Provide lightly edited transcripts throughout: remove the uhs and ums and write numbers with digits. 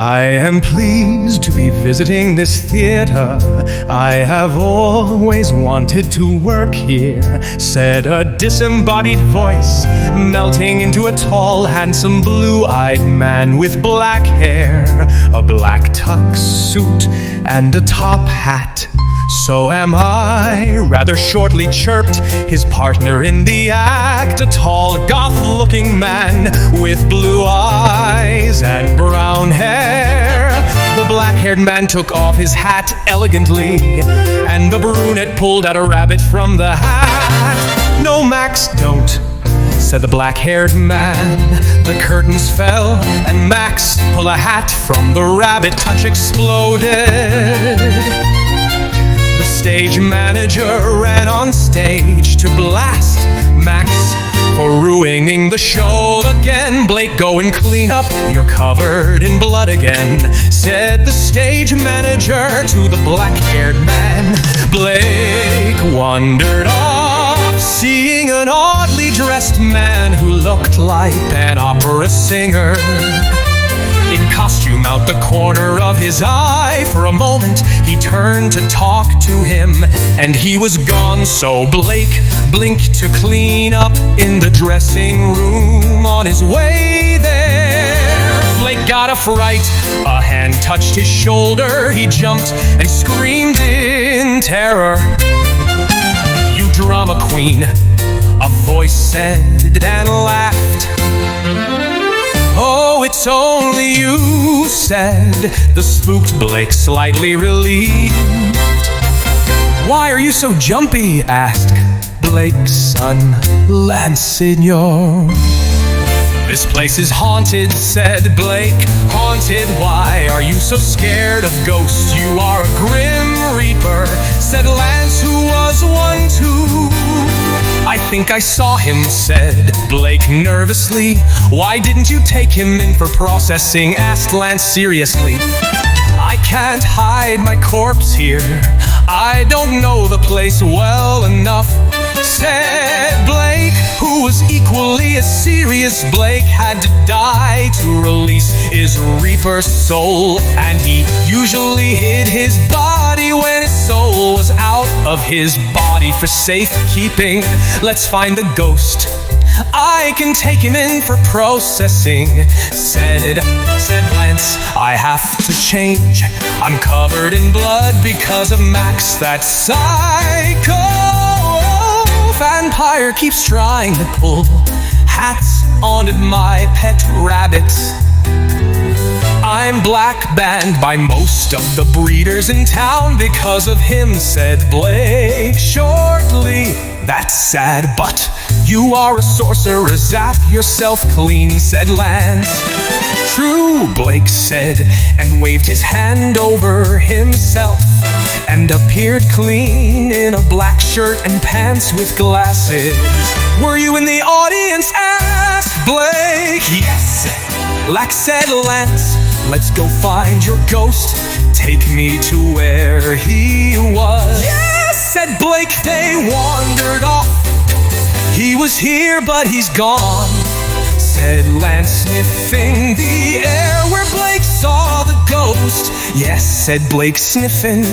I am pleased to be visiting this theater. I have always wanted to work here, said a disembodied voice, melting into a tall, handsome, blue-eyed man with black hair, a black tux suit, and a top hat. So am I, rather shortly chirped his partner in the act, a tall, goth-looking man with blue eyes and brown hair. The black-haired man took off his hat elegantly, and the brunette pulled out a rabbit from the hat. "No, Max, don't," said the black-haired man. The curtains fell, and Max pulled a hat from the rabbit. Touch exploded. Stage manager ran on stage to blast Max for ruining the show again. "Blake, go and clean up, you're covered in blood again," said the stage manager to the black-haired man. Blake wandered off, seeing an oddly dressed man who looked like an opera singer in costume out the corner of his eye. For a moment he turned to talk to him, and he was gone. So Blake blinked to clean up in the dressing room. On his way there, Blake got a fright. A hand touched his shoulder. He jumped and screamed in terror. "You drama queen," a voice said and laughed. "Oh, it's only you," said the spooked Blake, slightly relieved. "Why are you so jumpy?" asked Blake's son, "Lance, Signor." "This place is haunted," said Blake. "Haunted? Why are you so scared of ghosts? You are a grim reaper," said Lance, who was one too. "I think I saw him," said Blake nervously. "Why didn't you take him in for processing?" asked Lance seriously. "I can't hide my corpse here. I don't know the place well enough," said Blake, who was equally as serious. Blake had to die to release his reaper's soul, and he usually hid his body when his soul was out of his body for safekeeping. "Let's find the ghost. I can take him in for processing," said Lance. "I have to change. I'm covered in blood because of Max, that psycho vampire keeps trying to pull hats on my pet rabbits. I'm black banned by most of the breeders in town because of him," said Blake shortly. "That's sad, but you are a sorcerer. Zap yourself clean," said Lance. "True," Blake said, and waved his hand over himself, and appeared clean in a black shirt and pants with glasses. "Were you in the audience?" asked Blake. "Yes," said Lance. "Let's go find your ghost. Take me to where he was." "Yes," said Blake. They wandered off. "He was here, but he's gone," said Lance, sniffing the air where Blake saw the ghost. "Yes," said Blake, sniffing.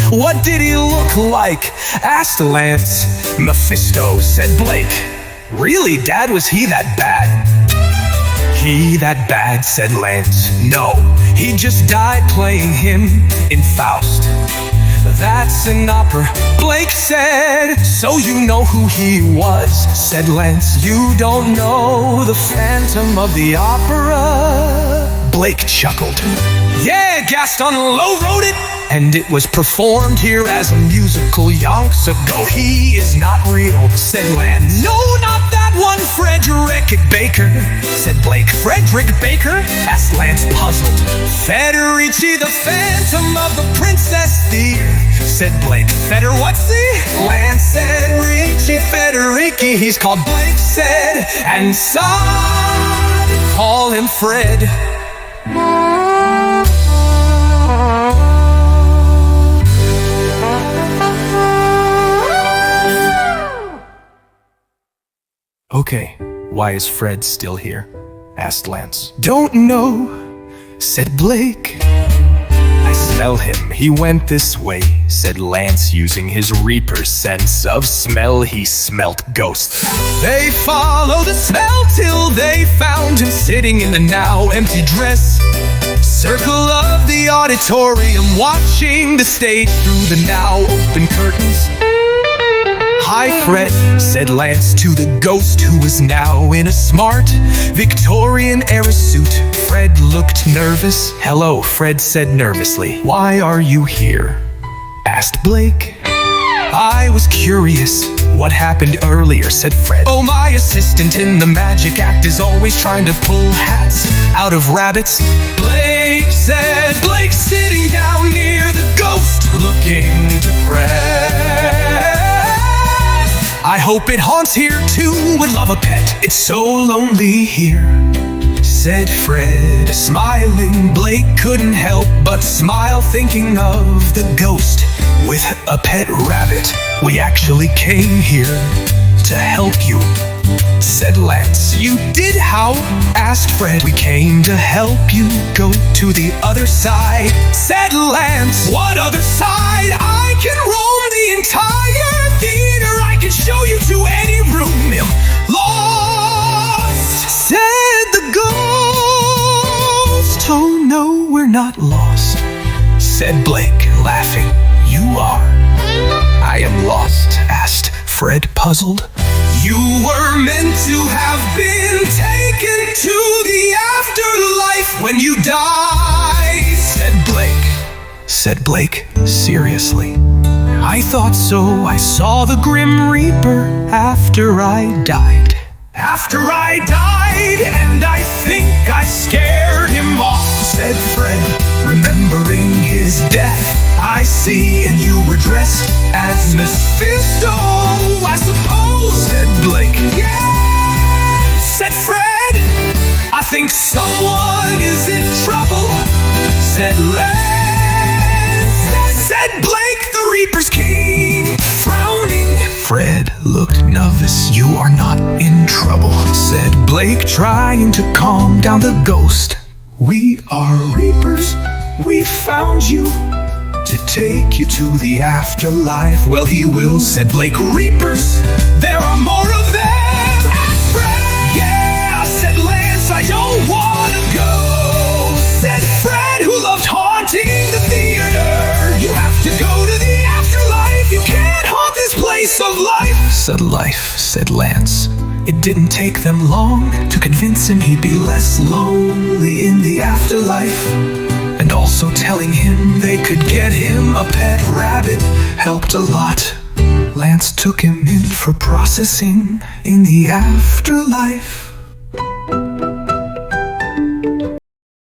"What did he look like?" asked Lance. "Mephisto," said Blake. "Really, Dad? Was he that bad?" "He that bad?" said Lance. "No, he just died playing him in Faust." "That's an opera," Blake said. "So you know who he was," said Lance. "You don't know the Phantom of the Opera?" Blake chuckled. "Yeah, Gaston Lowe wrote it, and it was performed here as a musical yonks ago." "He is not real," said Lance. "No, not that one, Frederick Baker," said Blake. "Frederick Baker?" asked Lance, puzzled. "Federici, the Phantom of the Princess Theater," said Blake. "What's he?" Lance said. "Ricci Federici, he's called," Blake said, and sighed. "Call him Fred." "Okay, why is Fred still here?" asked Lance. "Don't know," said Blake. I smell him, he went this way, said Lance, using his Reaper's sense of smell. He smelt ghosts. They followed the smell till they found him sitting in the now empty dress circle of the auditorium, watching the stage through the now open curtains. Hi, Fred, said Lance to the ghost, who was now in a smart Victorian-era suit. Fred looked nervous. Hello, Fred said nervously. Why are you here? Asked Blake. I was curious. What happened earlier, said Fred. Oh, my assistant in the magic act is always trying to pull hats out of rabbits. Blake said. Blake sitting down near the ghost, looking depressed. I hope it haunts here too, would love a pet. It's so lonely here, said Fred, smiling. Blake couldn't help but smile, thinking of the ghost with a pet rabbit. We actually came here to help you, said Lance. You did how? Asked Fred. We came to help you go to the other side, said Lance. What other side? I can roam the entire theater. I can show you to any room. Lost, said the ghost. Oh no, we're not lost, said Blake, laughing. You are. I am lost, asked Fred, puzzled. You were meant to have been taken to the afterlife when you die, said Blake, seriously. I thought so. I saw the Grim Reaper after I died. After I died, and I think I scared him off, said Fred, remembering his death. I see, and you were dressed as Mephisto, I suppose, said Blake. Yeah, said Fred. I think someone is in trouble, said Lance. Said Blake, the Reaper's king, frowning. Fred looked nervous. You are not in trouble, said Blake, trying to calm down the ghost. We are Reapers. We found you to take you to the afterlife. Well, he will, said Blake. Reapers, there are more of them. Fred, yeah, said Lance. I don't wanna go, said Fred, who loved haunting the theater. You have to go to the afterlife. You can't haunt this place of life, said Lance. It didn't take them long to convince him he'd be less lonely in the afterlife. And also telling him they could get him a pet rabbit helped a lot. Lance took him in for processing in the afterlife.